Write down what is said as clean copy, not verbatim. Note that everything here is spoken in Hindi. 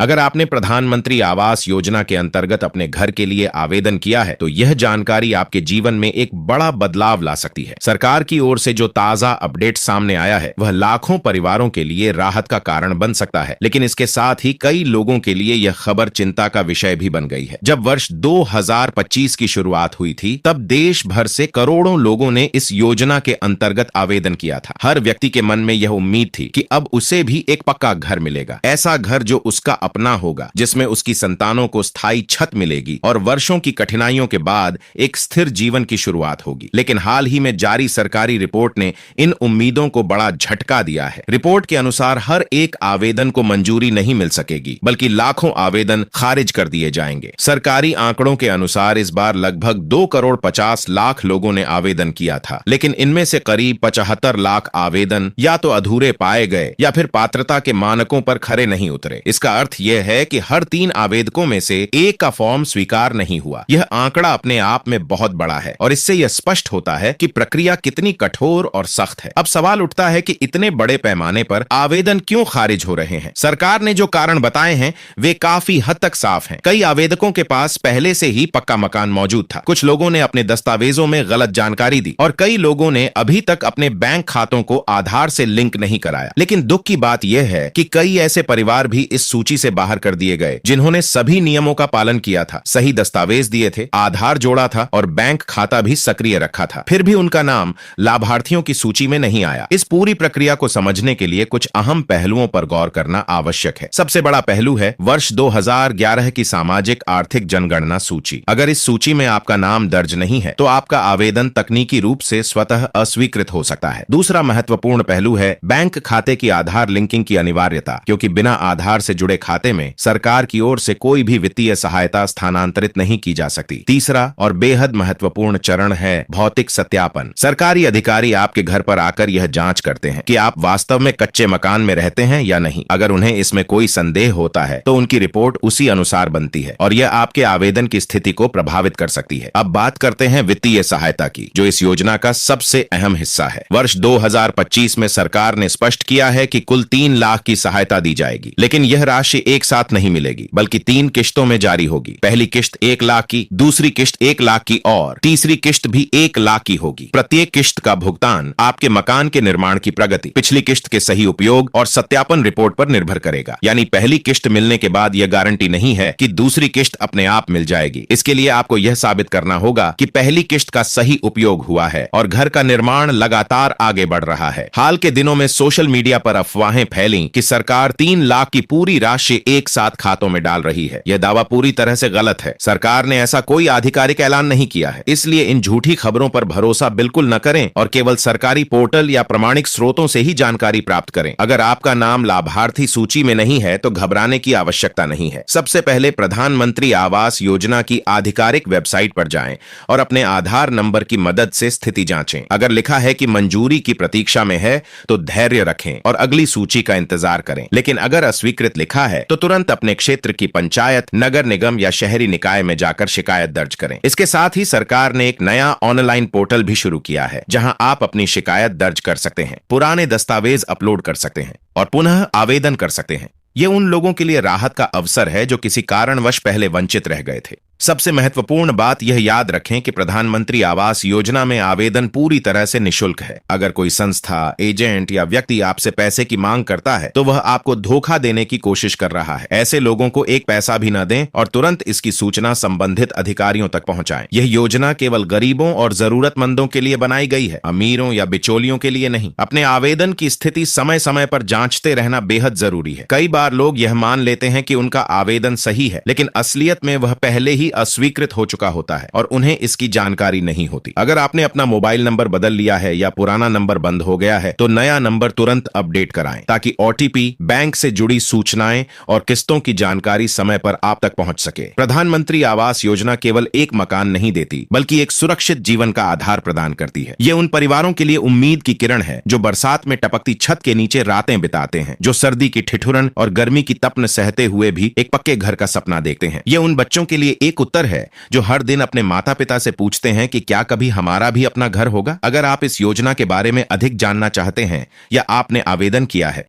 अगर आपने प्रधानमंत्री आवास योजना के अंतर्गत अपने घर के लिए आवेदन किया है तो यह जानकारी आपके जीवन में एक बड़ा बदलाव ला सकती है। सरकार की ओर से जो ताजा अपडेट सामने आया है वह लाखों परिवारों के लिए राहत का कारण बन सकता है, लेकिन इसके साथ ही कई लोगों के लिए यह खबर चिंता का विषय भी बन गई है। जब वर्ष 2025 की शुरुआत हुई थी तब देश भर से करोड़ों लोगों ने इस योजना के अंतर्गत आवेदन किया था। हर व्यक्ति के मन में यह उम्मीद थी कि अब उसे भी एक पक्का घर मिलेगा, ऐसा घर जो उसका अपना होगा, जिसमें उसकी संतानों को स्थायी छत मिलेगी और वर्षों की कठिनाइयों के बाद एक स्थिर जीवन की शुरुआत होगी। लेकिन हाल ही में जारी सरकारी रिपोर्ट ने इन उम्मीदों को बड़ा झटका दिया है। रिपोर्ट के अनुसार हर एक आवेदन को मंजूरी नहीं मिल सकेगी, बल्कि लाखों आवेदन खारिज कर दिए जाएंगे। सरकारी आंकड़ों के अनुसार इस बार लगभग 2 करोड़ 50 लाख लोगों ने आवेदन किया था, लेकिन इनमें से करीब 75 लाख आवेदन या तो अधूरे पाए गए या फिर पात्रता के मानकों पर खरे नहीं उतरे। इसका अर्थ यह है कि हर 3 आवेदकों में से एक का फॉर्म स्वीकार नहीं हुआ। यह आंकड़ा अपने आप में बहुत बड़ा है और इससे यह स्पष्ट होता है कि प्रक्रिया कितनी कठोर और सख्त है। अब सवाल उठता है कि इतने बड़े पैमाने पर आवेदन क्यों खारिज हो रहे हैं? सरकार ने जो कारण बताए हैं वे काफी हद तक साफ हैं। कई आवेदकों के पास पहले से ही पक्का मकान मौजूद था, कुछ लोगों ने अपने दस्तावेजों में गलत जानकारी दी और कई लोगों ने अभी तक अपने बैंक खातों को आधार से लिंक नहीं कराया। लेकिन दुख की बात यह है कि कई ऐसे परिवार भी इस सूची से बाहर कर दिए गए जिन्होंने सभी नियमों का पालन किया था, सही दस्तावेज दिए थे, आधार जोड़ा था और बैंक खाता भी सक्रिय रखा था, फिर भी उनका नाम लाभार्थियों की सूची में नहीं आया। इस पूरी प्रक्रिया को समझने के लिए कुछ अहम पहलुओं पर गौर करना आवश्यक है। सबसे बड़ा पहलू है वर्ष 2011 की सामाजिक आर्थिक जनगणना सूची। अगर इस सूची में आपका नाम दर्ज नहीं है तो आपका आवेदन तकनीकी रूप से स्वतः अस्वीकृत हो सकता है। दूसरा महत्वपूर्ण पहलू है बैंक खाते की आधार लिंकिंग की अनिवार्यता, क्योंकि बिना आधार से जुड़े खाते में सरकार की ओर से कोई भी वित्तीय सहायता स्थानांतरित नहीं की जा सकती। तीसरा और बेहद महत्वपूर्ण चरण है भौतिक सत्यापन। सरकारी अधिकारी आपके घर पर आकर यह जांच करते हैं कि आप वास्तव में कच्चे मकान में रहते हैं या नहीं। अगर उन्हें इसमें कोई संदेह होता है तो उनकी रिपोर्ट उसी अनुसार बनती है और यह आपके आवेदन की स्थिति को प्रभावित कर सकती है। अब बात करते हैं वित्तीय सहायता की, जो इस योजना का सबसे अहम हिस्सा है। वर्ष 2025 में सरकार ने स्पष्ट किया है कि कुल 3 लाख की सहायता दी जाएगी, लेकिन यह राशि एक साथ नहीं मिलेगी, बल्कि 3 किश्तों में जारी होगी। पहली किश्त 1 लाख की, दूसरी किश्त 1 लाख की और तीसरी किश्त भी 1 लाख की होगी। प्रत्येक किश्त का भुगतान आपके मकान के निर्माण की प्रगति, पिछली किश्त के सही उपयोग और सत्यापन रिपोर्ट पर निर्भर करेगा। यानी पहली किश्त मिलने के बाद यह गारंटी नहीं है कि दूसरी किश्त अपने आप मिल जाएगी। इसके लिए आपको यह साबित करना होगा कि पहली किश्त का सही उपयोग हुआ है और घर का निर्माण लगातार आगे बढ़ रहा है। हाल के दिनों में सोशल मीडिया पर अफवाहें फैली कि सरकार 3 लाख की पूरी राशि एक साथ खातों में डाल रही है। यह दावा पूरी तरह से गलत है। सरकार ने ऐसा कोई आधिकारिक ऐलान नहीं किया है, इसलिए इन झूठी खबरों पर भरोसा बिल्कुल न करें और केवल सरकारी पोर्टल या प्रमाणिक स्रोतों से ही जानकारी प्राप्त करें। अगर आपका नाम लाभार्थी सूची में नहीं है तो घबराने की आवश्यकता नहीं है। सबसे पहले प्रधानमंत्री आवास योजना की आधिकारिक वेबसाइट पर जाएं और अपने आधार नंबर की मदद से स्थिति जांचें। अगर लिखा है कि मंजूरी की प्रतीक्षा में है तो धैर्य रखें और अगली सूची का इंतजार करें। लेकिन अगर अस्वीकृत लिखा है तो तुरंत अपने क्षेत्र की पंचायत, नगर निगम या शहरी निकाय में जाकर शिकायत दर्ज करें। इसके साथ ही सरकार ने एक नया ऑनलाइन पोर्टल भी शुरू किया है, जहां आप अपनी शिकायत दर्ज कर सकते हैं, पुराने दस्तावेज अपलोड कर सकते हैं और पुनः आवेदन कर सकते हैं। ये उन लोगों के लिए राहत का अवसर है जो किसी कारणवश पहले वंचित रह गए थे। सबसे महत्वपूर्ण बात यह याद रखें कि प्रधानमंत्री आवास योजना में आवेदन पूरी तरह से निःशुल्क है। अगर कोई संस्था, एजेंट या व्यक्ति आपसे पैसे की मांग करता है तो वह आपको धोखा देने की कोशिश कर रहा है। ऐसे लोगों को एक पैसा भी न दें और तुरंत इसकी सूचना संबंधित अधिकारियों तक पहुंचाएं। यह योजना केवल गरीबों और जरूरतमंदों के लिए बनाई गई है, अमीरों या बिचौलियों के लिए नहीं। अपने आवेदन की स्थिति समय समय पर जांचते रहना बेहद जरूरी है। कई बार लोग यह मान लेते हैं कि उनका आवेदन सही है, लेकिन असलियत में वह पहले ही अस्वीकृत हो चुका होता है और उन्हें इसकी जानकारी नहीं होती। अगर आपने अपना मोबाइल नंबर बदल लिया है या पुराना नंबर बंद हो गया है तो नया नंबर तुरंत अपडेट कराएं, ताकि ओटीपी, बैंक से जुड़ी सूचनाएं और किस्तों की जानकारी समय पर आप तक पहुंच सके। प्रधानमंत्री आवास योजना केवल एक मकान नहीं देती, बल्कि एक सुरक्षित जीवन का आधार प्रदान करती है। ये उन परिवारों के लिए उम्मीद की किरण है जो बरसात में टपकती छत के नीचे रातें बिताते हैं, जो सर्दी की ठिठुरन और गर्मी की तपन सहते हुए भी एक पक्के घर का सपना देखते हैं। ये उन बच्चों के लिए एक उत्तर है जो हर दिन अपने माता पिता से पूछते हैं कि क्या कभी हमारा भी अपना घर होगा। अगर आप इस योजना के बारे में अधिक जानना चाहते हैं या आपने आवेदन किया है